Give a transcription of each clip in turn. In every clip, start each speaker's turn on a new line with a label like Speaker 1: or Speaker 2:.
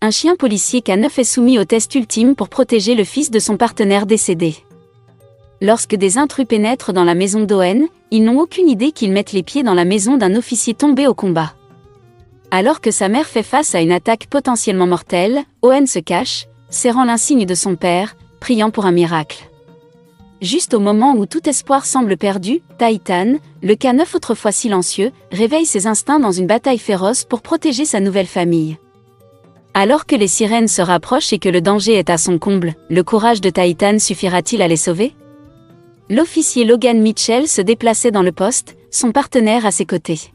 Speaker 1: un chien policier K9 est soumis au test ultime pour protéger le fils de son partenaire décédé. Lorsque des intrus pénètrent dans la maison d'Owen, ils n'ont aucune idée qu'ils mettent les pieds dans la maison d'un officier tombé au combat. Alors que sa mère fait face à une attaque potentiellement mortelle, Owen se cache, serrant l'insigne de son père, priant pour un miracle. Juste au moment où tout espoir semble perdu, Titan, le K9 autrefois silencieux, réveille ses instincts dans une bataille féroce pour protéger sa nouvelle famille. Alors que les sirènes se rapprochent et que le danger est à son comble, le courage de Titan suffira-t-il à les sauver? L'officier Logan Mitchell se déplaçait dans le poste, son partenaire à ses côtés.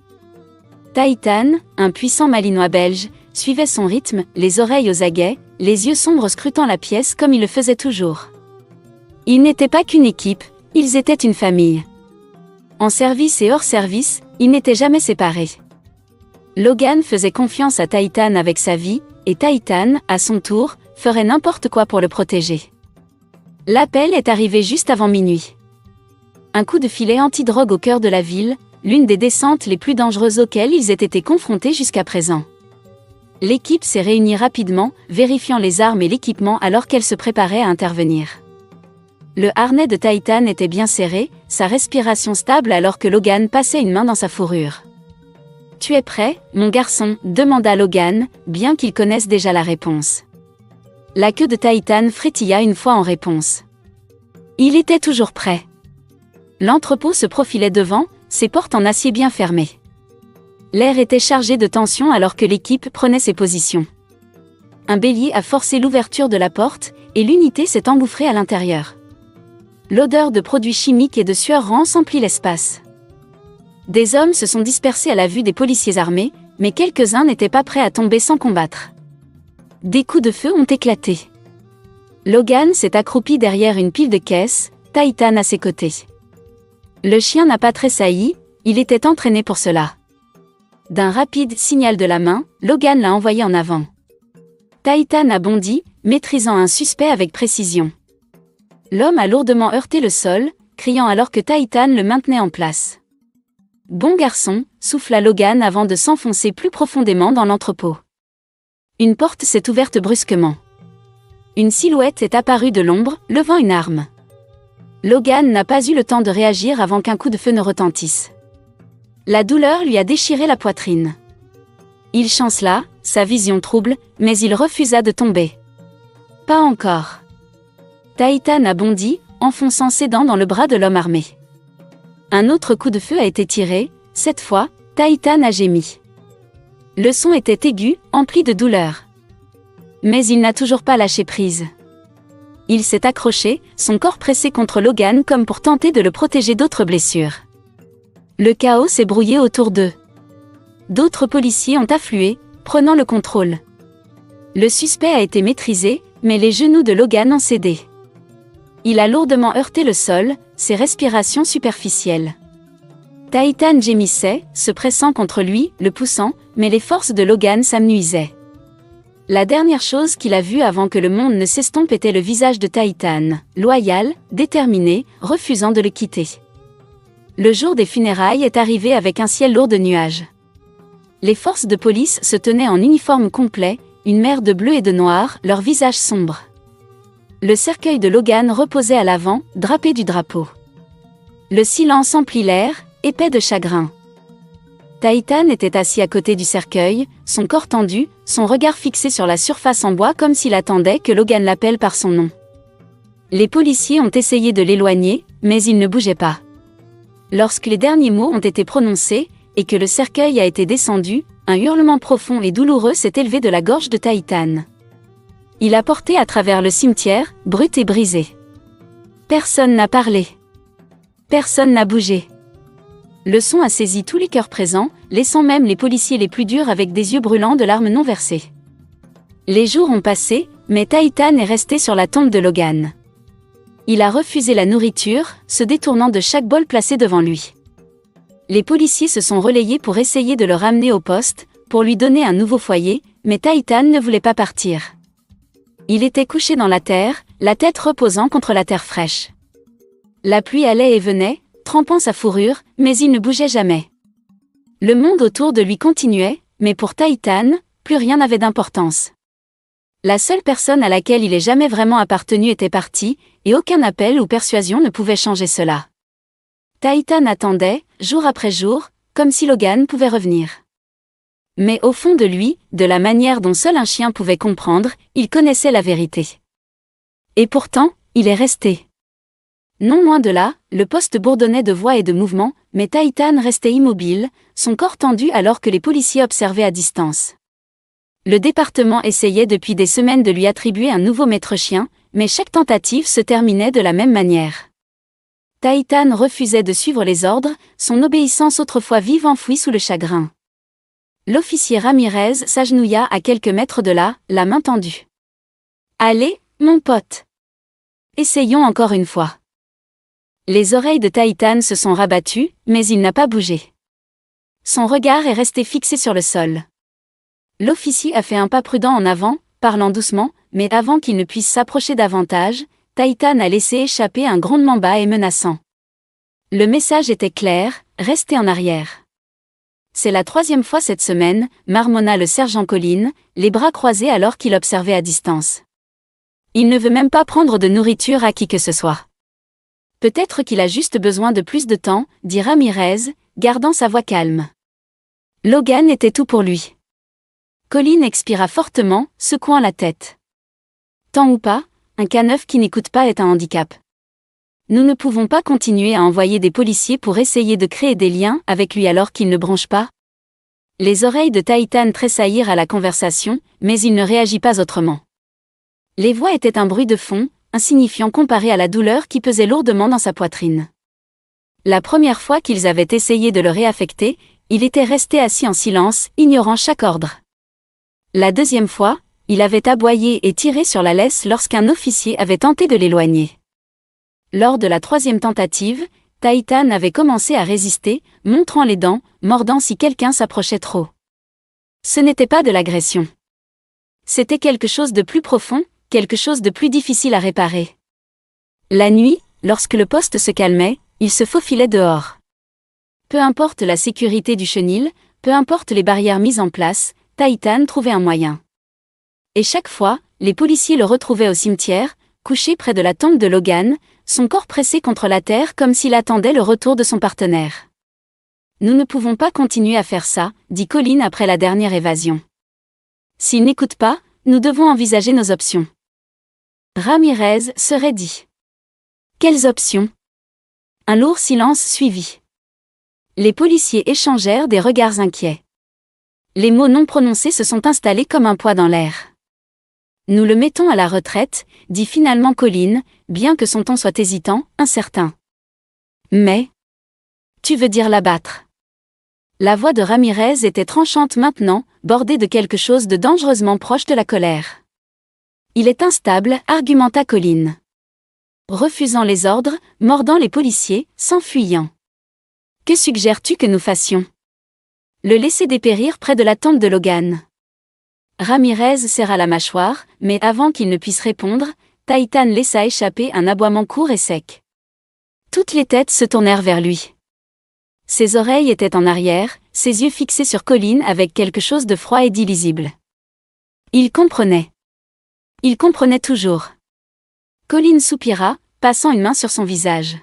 Speaker 1: Titan, un puissant malinois belge, suivait son rythme, les oreilles aux aguets, les yeux sombres scrutant la pièce comme il le faisait toujours. Ils n'étaient pas qu'une équipe, ils étaient une famille. En service et hors service, ils n'étaient jamais séparés. Logan faisait confiance à Titan avec sa vie, et Titan, à son tour, ferait n'importe quoi pour le protéger. L'appel est arrivé juste avant minuit. Un coup de filet anti-drogue au cœur de la ville, l'une des descentes les plus dangereuses auxquelles ils aient été confrontés jusqu'à présent. L'équipe s'est réunie rapidement, vérifiant les armes et l'équipement alors qu'elle se préparait à intervenir. Le harnais de Titan était bien serré, sa respiration stable alors que Logan passait une main dans sa fourrure. « Tu es prêt, mon garçon ?» demanda Logan, bien qu'il connaisse déjà la réponse. La queue de Titan frétilla une fois en réponse. Il était toujours prêt. L'entrepôt se profilait devant, ses portes en acier bien fermées. L'air était chargé de tension alors que l'équipe prenait ses positions. Un bélier a forcé l'ouverture de la porte, et l'unité s'est engouffrée à l'intérieur. L'odeur de produits chimiques et de sueur rance emplit l'espace. Des hommes se sont dispersés à la vue des policiers armés, mais quelques-uns n'étaient pas prêts à tomber sans combattre. Des coups de feu ont éclaté. Logan s'est accroupi derrière une pile de caisses, Titan à ses côtés. Le chien n'a pas tressailli, il était entraîné pour cela. D'un rapide signal de la main, Logan l'a envoyé en avant. Titan a bondi, maîtrisant un suspect avec précision. L'homme a lourdement heurté le sol, criant alors que Titan le maintenait en place. « Bon garçon », souffla Logan avant de s'enfoncer plus profondément dans l'entrepôt. Une porte s'est ouverte brusquement. Une silhouette est apparue de l'ombre, levant une arme. Logan n'a pas eu le temps de réagir avant qu'un coup de feu ne retentisse. La douleur lui a déchiré la poitrine. Il chancela, sa vision trouble, mais il refusa de tomber. Pas encore. Titan a bondi, enfonçant ses dents dans le bras de l'homme armé. Un autre coup de feu a été tiré, cette fois, Titan a gémi. Le son était aigu, empli de douleur. Mais il n'a toujours pas lâché prise. Il s'est accroché, son corps pressé contre Logan comme pour tenter de le protéger d'autres blessures. Le chaos s'est brouillé autour d'eux. D'autres policiers ont afflué, prenant le contrôle. Le suspect a été maîtrisé, mais les genoux de Logan ont cédé. Il a lourdement heurté le sol, ses respirations superficielles. Titan gémissait, se pressant contre lui, le poussant, mais les forces de Logan s'amenuisaient. La dernière chose qu'il a vue avant que le monde ne s'estompe était le visage de Titan, loyal, déterminé, refusant de le quitter. Le jour des funérailles est arrivé avec un ciel lourd de nuages. Les forces de police se tenaient en uniforme complet, une mer de bleu et de noir, leurs visages sombres. Le cercueil de Logan reposait à l'avant, drapé du drapeau. Le silence emplit l'air, épais de chagrin. Titan était assis à côté du cercueil, son corps tendu, son regard fixé sur la surface en bois comme s'il attendait que Logan l'appelle par son nom. Les policiers ont essayé de l'éloigner, mais il ne bougeait pas. Lorsque les derniers mots ont été prononcés, et que le cercueil a été descendu, un hurlement profond et douloureux s'est élevé de la gorge de Titan. Il a porté à travers le cimetière, brut et brisé. Personne n'a parlé. Personne n'a bougé. Le son a saisi tous les cœurs présents, laissant même les policiers les plus durs avec des yeux brûlants de larmes non versées. Les jours ont passé, mais Titan est resté sur la tombe de Logan. Il a refusé la nourriture, se détournant de chaque bol placé devant lui. Les policiers se sont relayés pour essayer de le ramener au poste, pour lui donner un nouveau foyer, mais Titan ne voulait pas partir. Il était couché dans la terre, la tête reposant contre la terre fraîche. La pluie allait et venait, trempant sa fourrure, mais il ne bougeait jamais. Le monde autour de lui continuait, mais pour Titan, plus rien n'avait d'importance. La seule personne à laquelle il ait jamais vraiment appartenu était partie, et aucun appel ou persuasion ne pouvait changer cela. Titan attendait, jour après jour, comme si Logan pouvait revenir. Mais au fond de lui, de la manière dont seul un chien pouvait comprendre, il connaissait la vérité. Et pourtant, il est resté. Non loin de là, le poste bourdonnait de voix et de mouvements, mais Titan restait immobile, son corps tendu alors que les policiers observaient à distance. Le département essayait depuis des semaines de lui attribuer un nouveau maître-chien, mais chaque tentative se terminait de la même manière. Titan refusait de suivre les ordres, son obéissance autrefois vive enfouie sous le chagrin. L'officier Ramirez s'agenouilla à quelques mètres de là, la main tendue. « Allez, mon pote. Essayons encore une fois. » Les oreilles de Titan se sont rabattues, mais il n'a pas bougé. Son regard est resté fixé sur le sol. L'officier a fait un pas prudent en avant, parlant doucement, mais avant qu'il ne puisse s'approcher davantage, Titan a laissé échapper un grondement bas et menaçant. Le message était clair, restez en arrière. C'est la 3e fois cette semaine, marmonna le sergent Colin, les bras croisés alors qu'il observait à distance. Il ne veut même pas prendre de nourriture à qui que ce soit. Peut-être qu'il a juste besoin de plus de temps, dit Ramirez, gardant sa voix calme. Logan était tout pour lui. Colin expira fortement, secouant la tête. Tant ou pas, un K9 qui n'écoute pas est un handicap. Nous ne pouvons pas continuer à envoyer des policiers pour essayer de créer des liens avec lui alors qu'il ne bronche pas. Les oreilles de Titan tressaillirent à la conversation, mais il ne réagit pas autrement. Les voix étaient un bruit de fond, insignifiant comparé à la douleur qui pesait lourdement dans sa poitrine. La première fois qu'ils avaient essayé de le réaffecter, il était resté assis en silence, ignorant chaque ordre. La deuxième fois, il avait aboyé et tiré sur la laisse lorsqu'un officier avait tenté de l'éloigner. Lors de la 3e tentative, Titan avait commencé à résister, montrant les dents, mordant si quelqu'un s'approchait trop. Ce n'était pas de l'agression. C'était quelque chose de plus profond, quelque chose de plus difficile à réparer. La nuit, lorsque le poste se calmait, il se faufilait dehors. Peu importe la sécurité du chenil, peu importe les barrières mises en place, Titan trouvait un moyen. Et chaque fois, les policiers le retrouvaient au cimetière, couché près de la tombe de Logan, son corps pressé contre la terre comme s'il attendait le retour de son partenaire. « Nous ne pouvons pas continuer à faire ça, » dit Colin après la dernière évasion. « S'il n'écoute pas, nous devons envisager nos options. » Ramirez serait dit. Quelles options? Un lourd silence suivit. Les policiers échangèrent des regards inquiets. Les mots non prononcés se sont installés comme un poids dans l'air. Nous le mettons à la retraite, dit finalement Colin, bien que son ton soit hésitant, incertain. Mais... tu veux dire l'abattre? La voix de Ramirez était tranchante maintenant, bordée de quelque chose de dangereusement proche de la colère. Il est instable, argumenta Colin. Refusant les ordres, mordant les policiers, s'enfuyant. Que suggères-tu que nous fassions? Le laisser dépérir près de la tombe de Logan. Ramirez serra la mâchoire, mais avant qu'il ne puisse répondre, Titan laissa échapper un aboiement court et sec. Toutes les têtes se tournèrent vers lui. Ses oreilles étaient en arrière, ses yeux fixés sur Colin avec quelque chose de froid et d'illisible. Il comprenait. Il comprenait toujours. Colin soupira, passant une main sur son visage.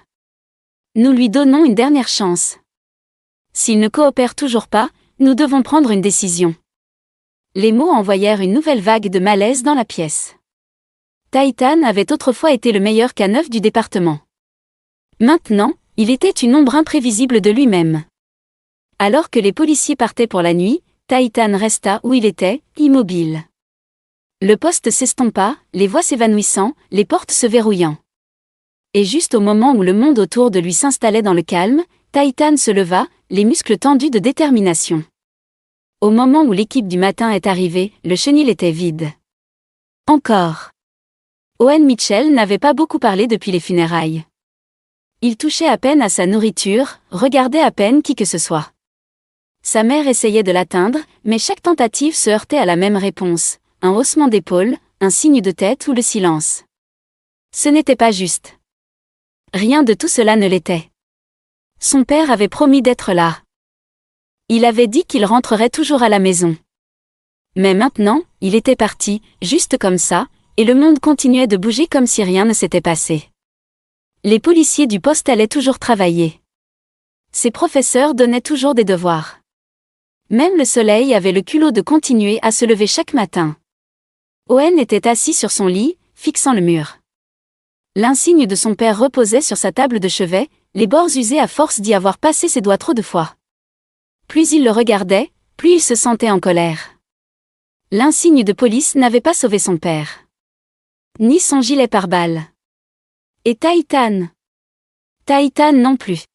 Speaker 1: Nous lui donnons une dernière chance. S'il ne coopère toujours pas, nous devons prendre une décision. Les mots envoyèrent une nouvelle vague de malaise dans la pièce. Titan avait autrefois été le meilleur K9 du département. Maintenant, il était une ombre imprévisible de lui-même. Alors que les policiers partaient pour la nuit, Titan resta où il était, immobile. Le poste s'estompa, les voix s'évanouissant, les portes se verrouillant. Et juste au moment où le monde autour de lui s'installait dans le calme, Titan se leva, les muscles tendus de détermination. Au moment où l'équipe du matin est arrivée, le chenil était vide. Encore. Owen Mitchell n'avait pas beaucoup parlé depuis les funérailles. Il touchait à peine à sa nourriture, regardait à peine qui que ce soit. Sa mère essayait de l'atteindre, mais chaque tentative se heurtait à la même réponse. Un haussement d'épaules, un signe de tête ou le silence. Ce n'était pas juste. Rien de tout cela ne l'était. Son père avait promis d'être là. Il avait dit qu'il rentrerait toujours à la maison. Mais maintenant, il était parti, juste comme ça, et le monde continuait de bouger comme si rien ne s'était passé. Les policiers du poste allaient toujours travailler. Ses professeurs donnaient toujours des devoirs. Même le soleil avait le culot de continuer à se lever chaque matin. Owen était assis sur son lit, fixant le mur. L'insigne de son père reposait sur sa table de chevet, les bords usés à force d'y avoir passé ses doigts trop de fois. Plus il le regardait, plus il se sentait en colère. L'insigne de police n'avait pas sauvé son père. Ni son gilet pare-balles. Et Titan. Titan non plus.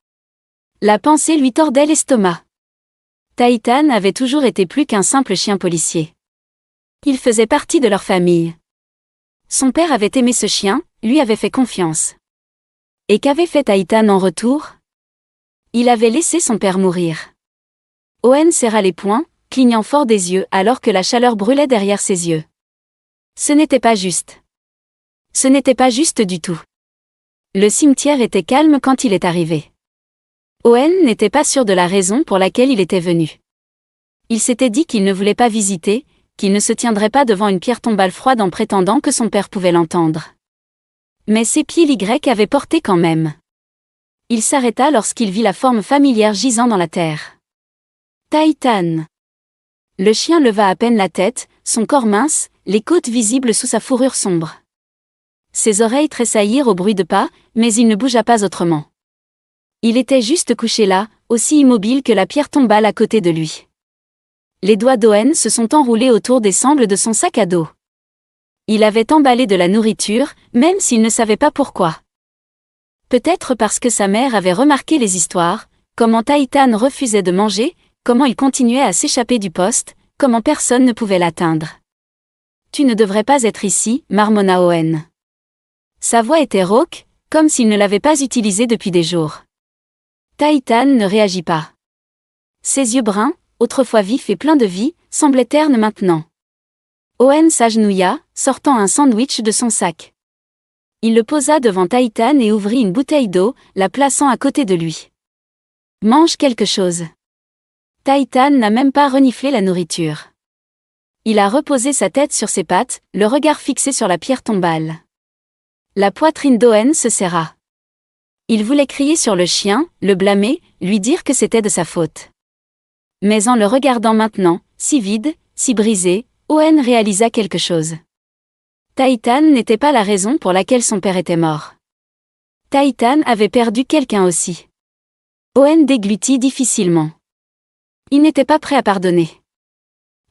Speaker 1: La pensée lui tordait l'estomac. Titan avait toujours été plus qu'un simple chien policier. Il faisait partie de leur famille. Son père avait aimé ce chien, lui avait fait confiance. Et qu'avait fait Titan en retour? Il avait laissé son père mourir. Owen serra les poings, clignant fort des yeux alors que la chaleur brûlait derrière ses yeux. Ce n'était pas juste. Ce n'était pas juste du tout. Le cimetière était calme quand il est arrivé. Owen n'était pas sûr de la raison pour laquelle il était venu. Il s'était dit qu'il ne voulait pas visiter, qu'il ne se tiendrait pas devant une pierre tombale froide en prétendant que son père pouvait l'entendre. Mais ses pieds Y avaient porté quand même. Il s'arrêta lorsqu'il vit la forme familière gisant dans la terre. Titan. Le chien leva à peine la tête, son corps mince, les côtes visibles sous sa fourrure sombre. Ses oreilles tressaillirent au bruit de pas, mais il ne bougea pas autrement. Il était juste couché là, aussi immobile que la pierre tombale à côté de lui. Les doigts d'Owen se sont enroulés autour des sangles de son sac à dos. Il avait emballé de la nourriture, même s'il ne savait pas pourquoi. Peut-être parce que sa mère avait remarqué les histoires, comment Titan refusait de manger, comment il continuait à s'échapper du poste, comment personne ne pouvait l'atteindre. « Tu ne devrais pas être ici, marmonna Owen. Sa voix était rauque, comme s'il ne l'avait pas utilisée depuis des jours. Titan ne réagit pas. Ses yeux bruns, autrefois vifs et pleins de vie, semblaient ternes maintenant. Owen s'agenouilla, sortant un sandwich de son sac. Il le posa devant Titan et ouvrit une bouteille d'eau, la plaçant à côté de lui. « Mange quelque chose. » Titan n'a même pas reniflé la nourriture. Il a reposé sa tête sur ses pattes, le regard fixé sur la pierre tombale. La poitrine d'Owen se serra. Il voulait crier sur le chien, le blâmer, lui dire que c'était de sa faute. Mais en le regardant maintenant, si vide, si brisé, Owen réalisa quelque chose. Titan n'était pas la raison pour laquelle son père était mort. Titan avait perdu quelqu'un aussi. Owen déglutit difficilement. Il n'était pas prêt à pardonner.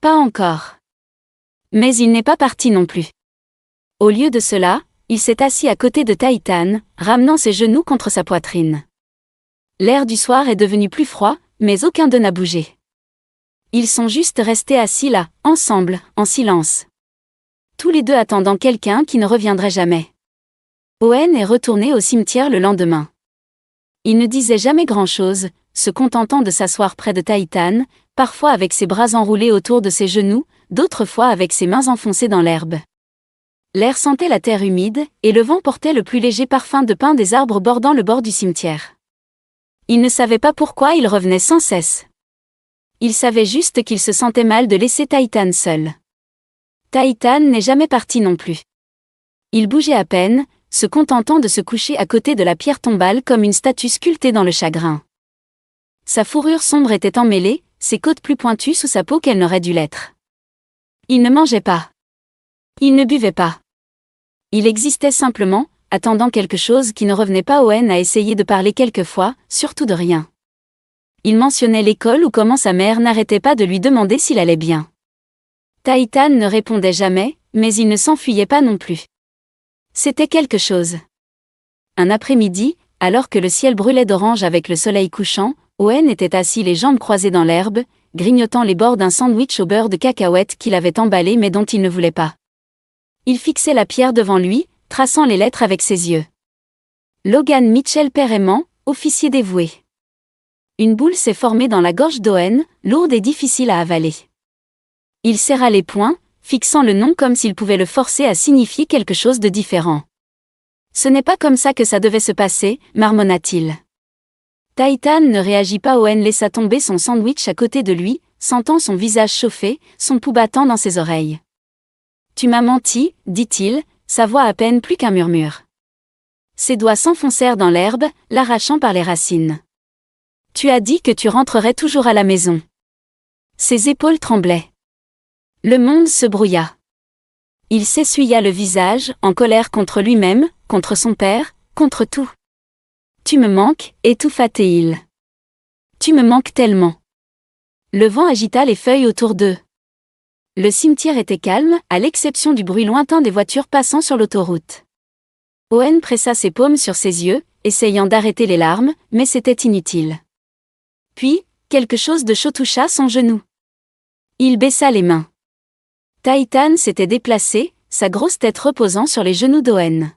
Speaker 1: Pas encore. Mais il n'est pas parti non plus. Au lieu de cela, il s'est assis à côté de Titan, ramenant ses genoux contre sa poitrine. L'air du soir est devenu plus froid, mais aucun d'eux n'a bougé. Ils sont juste restés assis là, ensemble, en silence. Tous les deux attendant quelqu'un qui ne reviendrait jamais. Owen est retourné au cimetière le lendemain. Il ne disait jamais grand-chose, se contentant de s'asseoir près de Titan, parfois avec ses bras enroulés autour de ses genoux, d'autres fois avec ses mains enfoncées dans l'herbe. L'air sentait la terre humide, et le vent portait le plus léger parfum de pin des arbres bordant le bord du cimetière. Il ne savait pas pourquoi il revenait sans cesse. Il savait juste qu'il se sentait mal de laisser Titan seul. Titan n'est jamais parti non plus. Il bougeait à peine, se contentant de se coucher à côté de la pierre tombale comme une statue sculptée dans le chagrin. Sa fourrure sombre était emmêlée, ses côtes plus pointues sous sa peau qu'elle n'aurait dû l'être. Il ne mangeait pas. Il ne buvait pas. Il existait simplement, attendant quelque chose qui ne revenait pas. Owen a essayé de parler quelquefois, surtout de rien. Il mentionnait l'école ou comment sa mère n'arrêtait pas de lui demander s'il allait bien. Titan ne répondait jamais, mais il ne s'enfuyait pas non plus. C'était quelque chose. Un après-midi, alors que le ciel brûlait d'orange avec le soleil couchant, Owen était assis les jambes croisées dans l'herbe, grignotant les bords d'un sandwich au beurre de cacahuète qu'il avait emballé mais dont il ne voulait pas. Il fixait la pierre devant lui, traçant les lettres avec ses yeux. Logan Mitchell père aimant, officier dévoué. Une boule s'est formée dans la gorge d'Owen, lourde et difficile à avaler. Il serra les poings, fixant le nom comme s'il pouvait le forcer à signifier quelque chose de différent. Ce n'est pas comme ça que ça devait se passer, marmonna-t-il. Titan ne réagit pas. Owen laissa tomber son sandwich à côté de lui, sentant son visage chauffé, son pouls battant dans ses oreilles. « Tu m'as menti, dit-il, sa voix à peine plus qu'un murmure. Ses doigts s'enfoncèrent dans l'herbe, l'arrachant par les racines. « Tu as dit que tu rentrerais toujours à la maison. » Ses épaules tremblaient. Le monde se brouilla. Il s'essuya le visage, en colère contre lui-même, contre son père, contre tout. « Tu me manques, étouffa-t-il. Tu me manques tellement. » Le vent agita les feuilles autour d'eux. Le cimetière était calme, à l'exception du bruit lointain des voitures passant sur l'autoroute. Owen pressa ses paumes sur ses yeux, essayant d'arrêter les larmes, mais c'était inutile. Puis, quelque chose de chaud toucha son genou. Il baissa les mains. Titan s'était déplacé, sa grosse tête reposant sur les genoux d'Owen.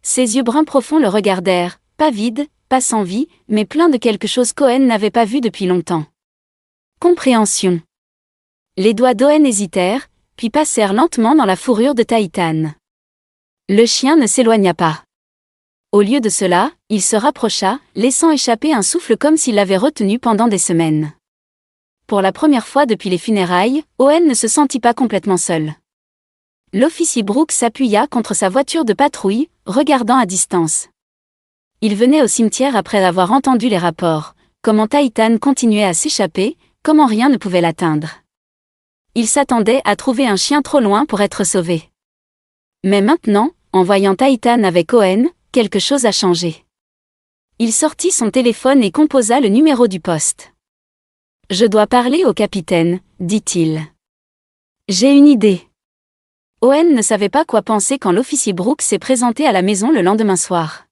Speaker 1: Ses yeux bruns profonds le regardèrent, pas vides, pas sans vie, mais pleins de quelque chose qu'Owen n'avait pas vu depuis longtemps. Compréhension. Les doigts d'Owen hésitèrent, puis passèrent lentement dans la fourrure de Titan. Le chien ne s'éloigna pas. Au lieu de cela, il se rapprocha, laissant échapper un souffle comme s'il l'avait retenu pendant des semaines. Pour la première fois depuis les funérailles, Owen ne se sentit pas complètement seul. L'officier Brooks s'appuya contre sa voiture de patrouille, regardant à distance. Il venait au cimetière après avoir entendu les rapports, comment Titan continuait à s'échapper, comment rien ne pouvait l'atteindre. Il s'attendait à trouver un chien trop loin pour être sauvé. Mais maintenant, en voyant Titan avec Owen, quelque chose a changé. Il sortit son téléphone et composa le numéro du poste. « Je dois parler au capitaine, dit-il. J'ai une idée. » Owen ne savait pas quoi penser quand l'officier Brooks s'est présenté à la maison le lendemain soir.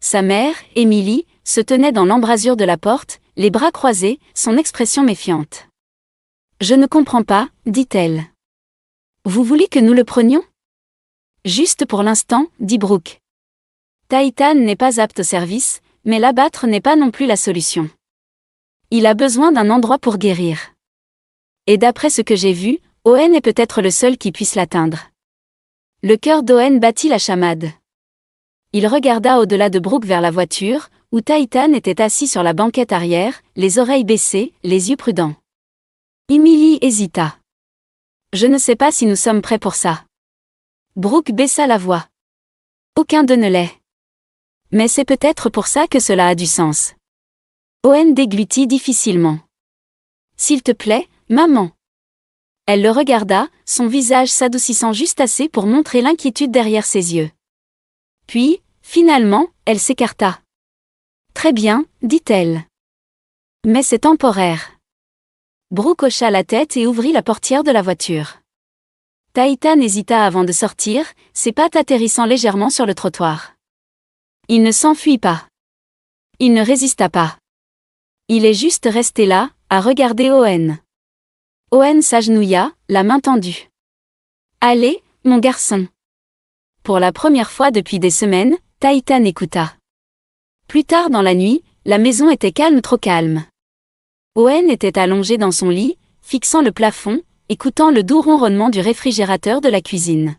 Speaker 1: Sa mère, Emily, se tenait dans l'embrasure de la porte, les bras croisés, son expression méfiante. « Je ne comprends pas, dit-elle. Vous voulez que nous le prenions ? » Juste pour l'instant, dit Brooke. Titan n'est pas apte au service, mais l'abattre n'est pas non plus la solution. Il a besoin d'un endroit pour guérir. Et d'après ce que j'ai vu, Owen est peut-être le seul qui puisse l'atteindre. Le cœur d'Owen battit la chamade. Il regarda au-delà de Brooke vers la voiture, où Titan était assis sur la banquette arrière, les oreilles baissées, les yeux prudents. Emily hésita. « Je ne sais pas si nous sommes prêts pour ça. » Brooke baissa la voix. « Aucun d'eux ne l'est. Mais c'est peut-être pour ça que cela a du sens. » Owen déglutit difficilement. « S'il te plaît, maman. » Elle le regarda, son visage s'adoucissant juste assez pour montrer l'inquiétude derrière ses yeux. Puis, finalement, elle s'écarta. « Très bien, dit-elle. Mais c'est temporaire. » Brooke hocha la tête et ouvrit la portière de la voiture. Titan hésita avant de sortir, ses pattes atterrissant légèrement sur le trottoir. Il ne s'enfuit pas. Il ne résista pas. Il est juste resté là, à regarder Owen. Owen s'agenouilla, la main tendue. « Allez, mon garçon. » Pour la première fois depuis des semaines, Titan écouta. Plus tard dans la nuit, la maison était calme, trop calme. Owen était allongé dans son lit, fixant le plafond, écoutant le doux ronronnement du réfrigérateur de la cuisine.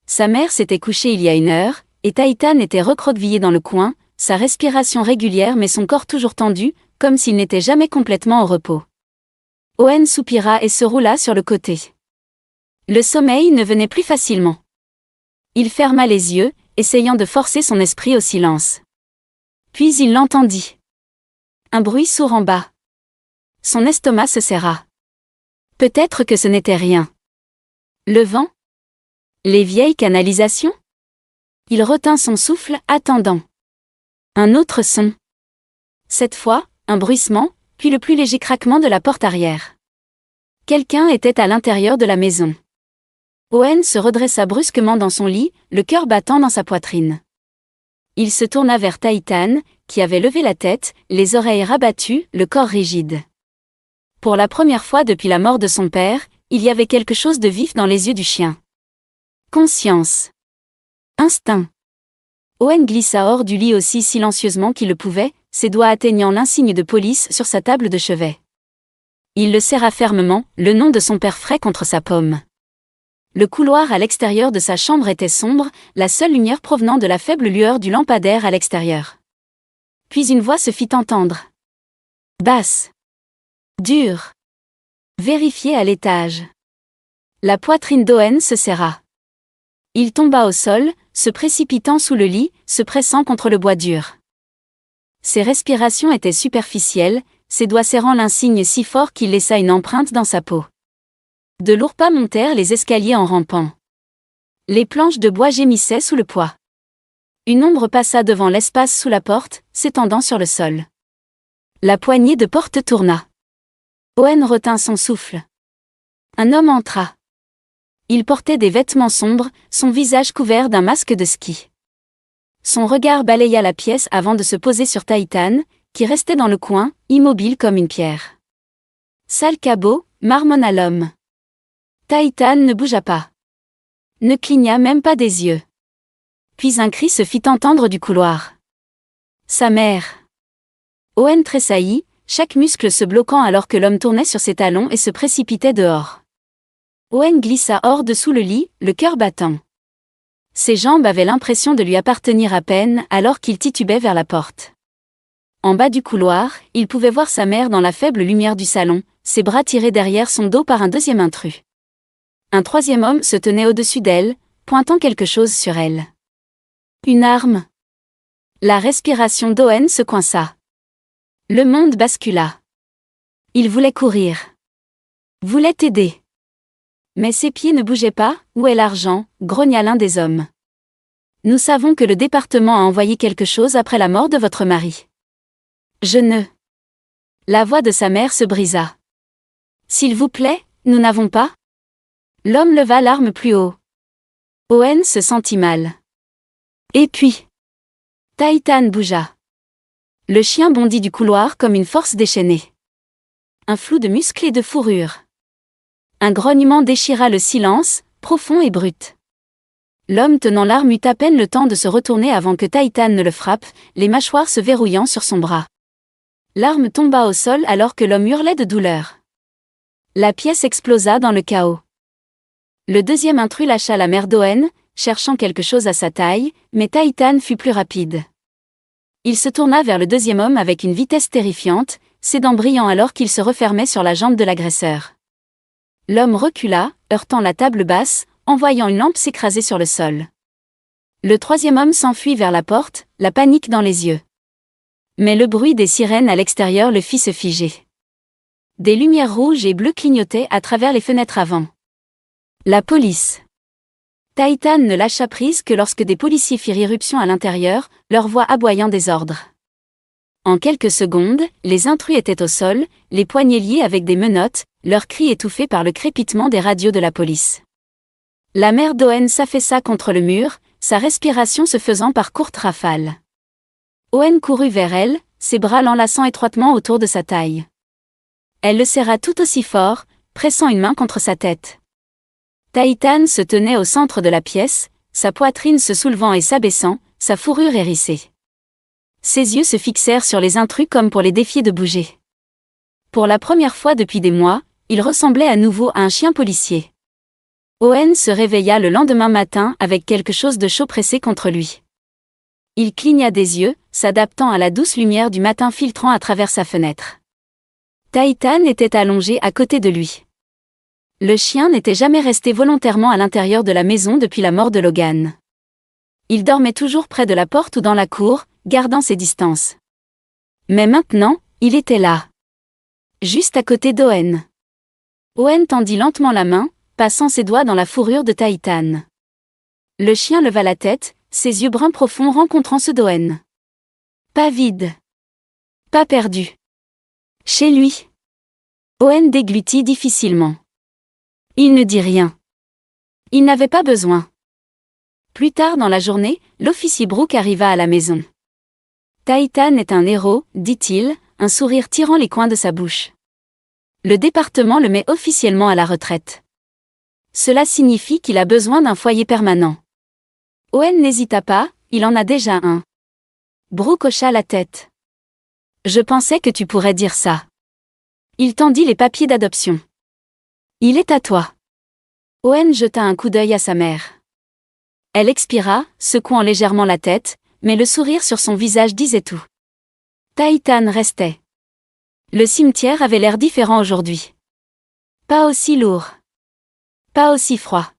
Speaker 1: Sa mère s'était couchée il y a 1 heure, et Titan était recroquevillé dans le coin, sa respiration régulière mais son corps toujours tendu, comme s'il n'était jamais complètement au repos. Owen soupira et se roula sur le côté. Le sommeil ne venait plus facilement. Il ferma les yeux, essayant de forcer son esprit au silence. Puis il l'entendit. Un bruit sourd en bas. Son estomac se serra. Peut-être que ce n'était rien. Le vent ? Les vieilles canalisations ? Il retint son souffle, attendant. Un autre son. Cette fois, un bruissement, puis le plus léger craquement de la porte arrière. Quelqu'un était à l'intérieur de la maison. Owen se redressa brusquement dans son lit, le cœur battant dans sa poitrine. Il se tourna vers Titan, qui avait levé la tête, les oreilles rabattues, le corps rigide. Pour la première fois depuis la mort de son père, il y avait quelque chose de vif dans les yeux du chien. Conscience. Instinct. Owen glissa hors du lit aussi silencieusement qu'il le pouvait, ses doigts atteignant l'insigne de police sur sa table de chevet. Il le serra fermement, le nom de son père frais contre sa paume. Le couloir à l'extérieur de sa chambre était sombre, la seule lumière provenant de la faible lueur du lampadaire à l'extérieur. Puis une voix se fit entendre. Basse. Dur. Vérifiez à l'étage. La poitrine d'Owen se serra. Il tomba au sol, se précipitant sous le lit, se pressant contre le bois dur. Ses respirations étaient superficielles, ses doigts serrant l'insigne si fort qu'il laissa une empreinte dans sa peau. De lourds pas montèrent les escaliers en rampant. Les planches de bois gémissaient sous le poids. Une ombre passa devant l'espace sous la porte, s'étendant sur le sol. La poignée de porte tourna. Owen retint son souffle. Un homme entra. Il portait des vêtements sombres, son visage couvert d'un masque de ski. Son regard balaya la pièce avant de se poser sur Titan, qui restait dans le coin, immobile comme une pierre. Sale cabot, marmonna l'homme. Titan ne bougea pas. Ne cligna même pas des yeux. Puis un cri se fit entendre du couloir. Sa mère. Owen tressaillit, chaque muscle se bloquant alors que l'homme tournait sur ses talons et se précipitait dehors. Owen glissa hors dessous le lit, le cœur battant. Ses jambes avaient l'impression de lui appartenir à peine alors qu'il titubait vers la porte. En bas du couloir, il pouvait voir sa mère dans la faible lumière du salon, ses bras tirés derrière son dos par un deuxième intrus. Un troisième homme se tenait au-dessus d'elle, pointant quelque chose sur elle. Une arme. La respiration d'Owen se coinça. Le monde bascula. Il voulait courir. Voulait aider. Mais ses pieds ne bougeaient pas. Où est l'argent ? Grogna l'un des hommes. Nous savons que le département a envoyé quelque chose après la mort de votre mari. Je ne. La voix de sa mère se brisa. S'il vous plaît, nous n'avons pas ? L'homme leva l'arme plus haut. Owen se sentit mal. Et puis. Titan bougea. Le chien bondit du couloir comme une force déchaînée. Un flou de muscles et de fourrure. Un grognement déchira le silence, profond et brut. L'homme tenant l'arme eut à peine le temps de se retourner avant que Titan ne le frappe, les mâchoires se verrouillant sur son bras. L'arme tomba au sol alors que l'homme hurlait de douleur. La pièce explosa dans le chaos. Le deuxième intrus lâcha la mère d'Owen, cherchant quelque chose à sa taille, mais Titan fut plus rapide. Il se tourna vers le deuxième homme avec une vitesse terrifiante, ses dents brillant alors qu'il se refermait sur la jambe de l'agresseur. L'homme recula, heurtant la table basse, en voyant une lampe s'écraser sur le sol. Le troisième homme s'enfuit vers la porte, la panique dans les yeux. Mais le bruit des sirènes à l'extérieur le fit se figer. Des lumières rouges et bleues clignotaient à travers les fenêtres avant. La police. Titan ne lâcha prise que lorsque des policiers firent irruption à l'intérieur, leur voix aboyant des ordres. En quelques secondes, les intrus étaient au sol, les poignets liés avec des menottes, leurs cris étouffés par le crépitement des radios de la police. La mère d'Owen s'affaissa contre le mur, sa respiration se faisant par courtes rafales. Owen courut vers elle, ses bras l'enlaçant étroitement autour de sa taille. Elle le serra tout aussi fort, pressant une main contre sa tête. Titan se tenait au centre de la pièce, sa poitrine se soulevant et s'abaissant, sa fourrure hérissée. Ses yeux se fixèrent sur les intrus comme pour les défier de bouger. Pour la première fois depuis des mois, il ressemblait à nouveau à un chien policier. Owen se réveilla le lendemain matin avec quelque chose de chaud pressé contre lui. Il cligna des yeux, s'adaptant à la douce lumière du matin filtrant à travers sa fenêtre. Titan était allongé à côté de lui. Le chien n'était jamais resté volontairement à l'intérieur de la maison depuis la mort de Logan. Il dormait toujours près de la porte ou dans la cour, gardant ses distances. Mais maintenant, il était là. Juste à côté d'Owen. Owen tendit lentement la main, passant ses doigts dans la fourrure de Titan. Le chien leva la tête, ses yeux bruns profonds rencontrant ceux d'Owen. Pas vide. Pas perdu. Chez lui. Owen déglutit difficilement. Il ne dit rien. Il n'avait pas besoin. Plus tard dans la journée, l'officier Brooke arriva à la maison. Titan est un héros, dit-il, un sourire tirant les coins de sa bouche. Le département le met officiellement à la retraite. Cela signifie qu'il a besoin d'un foyer permanent. Owen n'hésita pas, il en a déjà un. Brooke hocha la tête. Je pensais que tu pourrais dire ça. Il tendit les papiers d'adoption. Il est à toi. Owen jeta un coup d'œil à sa mère. Elle expira, secouant légèrement la tête, mais le sourire sur son visage disait tout. Titan restait. Le cimetière avait l'air différent aujourd'hui. Pas aussi lourd. Pas aussi froid.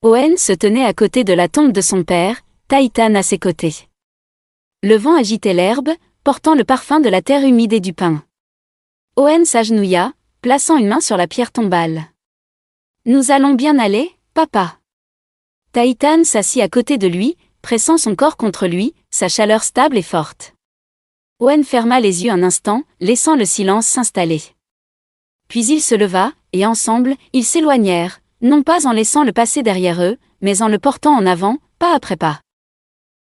Speaker 1: Owen se tenait à côté de la tombe de son père, Titan à ses côtés. Le vent agitait l'herbe, portant le parfum de la terre humide et du pin. Owen s'agenouilla, plaçant une main sur la pierre tombale. « Nous allons bien aller, papa ?» Titan s'assit à côté de lui, pressant son corps contre lui, sa chaleur stable et forte. Owen ferma les yeux un instant, laissant le silence s'installer. Puis il se leva, et ensemble, ils s'éloignèrent, non pas en laissant le passé derrière eux, mais en le portant en avant, pas après pas.